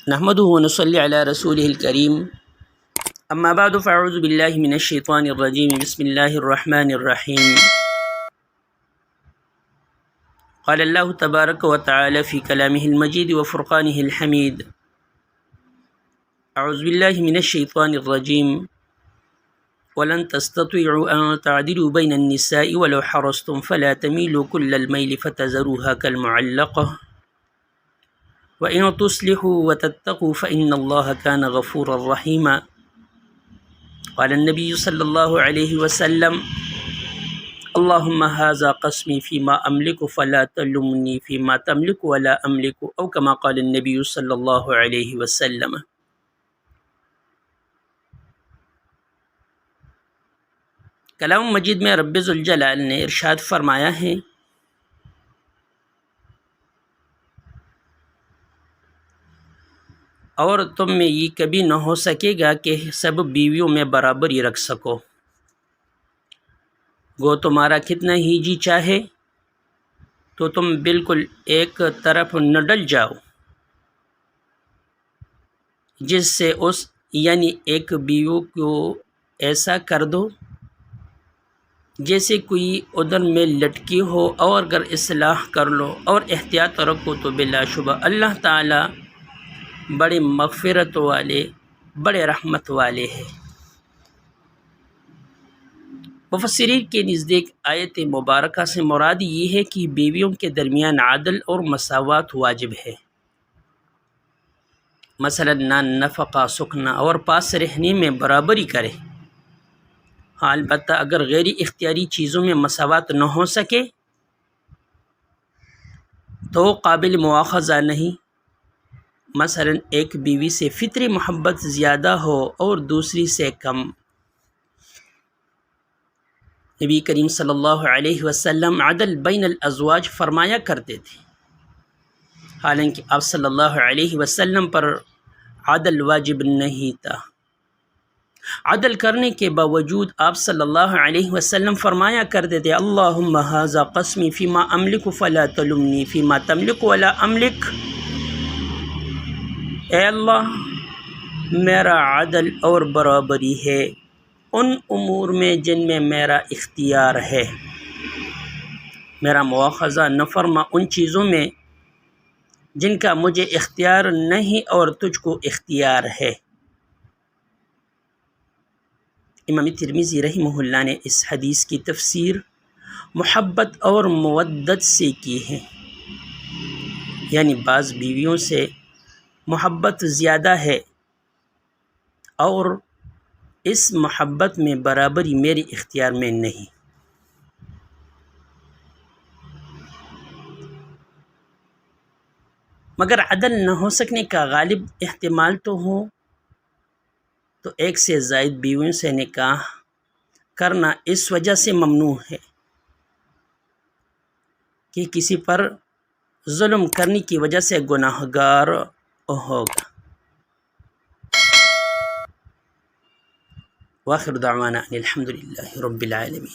نحمده ونصلي على رسوله الكريم اما بعد فاعوذ بالله من الشيطان الرجيم بسم الله الرحمن الرحيم قال الله تبارك وتعالى في كلامه المجيد وفرقانه الحميد اعوذ بالله من الشيطان الرجيم ولن تستطيعوا ان تعدلوا بين النساء ولو حرصتم فلا تميلوا كل الميل فتذروها كالمعلقة وَإِن تُصْلِحُوا وَتَتَّقُوا فَإِنَّ اللَّهَ كَانَ غَفُورًا رَحِيمًا قال النبي صلى الله عليه وسلم اللهم هذا قسمي فيما أملك فلا تلمني فيما تملك ولا أملك أو كما قال النبي صلى الله عليه وسلم۔ کلام مجید میں رب ذوالجلال نے ارشاد فرمایا ہے اور تم میں یہ کبھی نہ ہو سکے گا کہ سب بیویوں میں برابری رکھ سکو، گو تمہارا کتنا ہی جی چاہے تو تم بالکل ایک طرف نہ ڈل جاؤ، جس سے یعنی ایک بیوی کو ایسا کر دو جیسے کوئی ادھر میں لٹکی ہو، اور اگر اصلاح کر لو اور احتیاط رکھو تو بلا شبہ اللہ تعالیٰ بڑے مغفرت والے بڑے رحمت والے ہیں۔ مفسرین کے نزدیک آیت مبارکہ سے مراد یہ ہے کہ بیویوں کے درمیان عدل اور مساوات واجب ہے، مثلا نفقہ، سکنا اور پاس رہنے میں برابری کرے۔ ہاں البتہ اگر غیر اختیاری چیزوں میں مساوات نہ ہو سکے تو قابل مواخذہ نہیں، مثلا ایک بیوی سے فطری محبت زیادہ ہو اور دوسری سے کم۔ نبی کریم صلی اللہ علیہ وسلم عدل بین الازواج فرمایا کرتے تھے، حالانکہ آپ صلی اللہ علیہ وسلم پر عدل واجب نہیں تھا، عدل کرنے کے باوجود آپ صلی اللہ علیہ وسلم فرمایا کرتے تھے اللہم ھذا قسمی فیما املک فلا تلمنی فیما تملک ولا املک، اے اللہ میرا عدل اور برابری ہے ان امور میں جن میں میرا اختیار ہے، میرا مواخذہ نہ فرما ان چیزوں میں جن کا مجھے اختیار نہیں اور تجھ کو اختیار ہے۔ امام ترمذی رحمہ اللہ نے اس حدیث کی تفسیر محبت اور مودت سے کی ہے، یعنی بعض بیویوں سے محبت زیادہ ہے اور اس محبت میں برابری میرے اختیار میں نہیں۔ مگر عدل نہ ہو سکنے کا غالب احتمال تو ہو تو ایک سے زائد بیویوں سے نکاح کرنا اس وجہ سے ممنوع ہے کہ کسی پر ظلم کرنے کی وجہ سے گناہ گار ہوگا۔ وآخر دعوانا ان الحمد للہ رب العالمین۔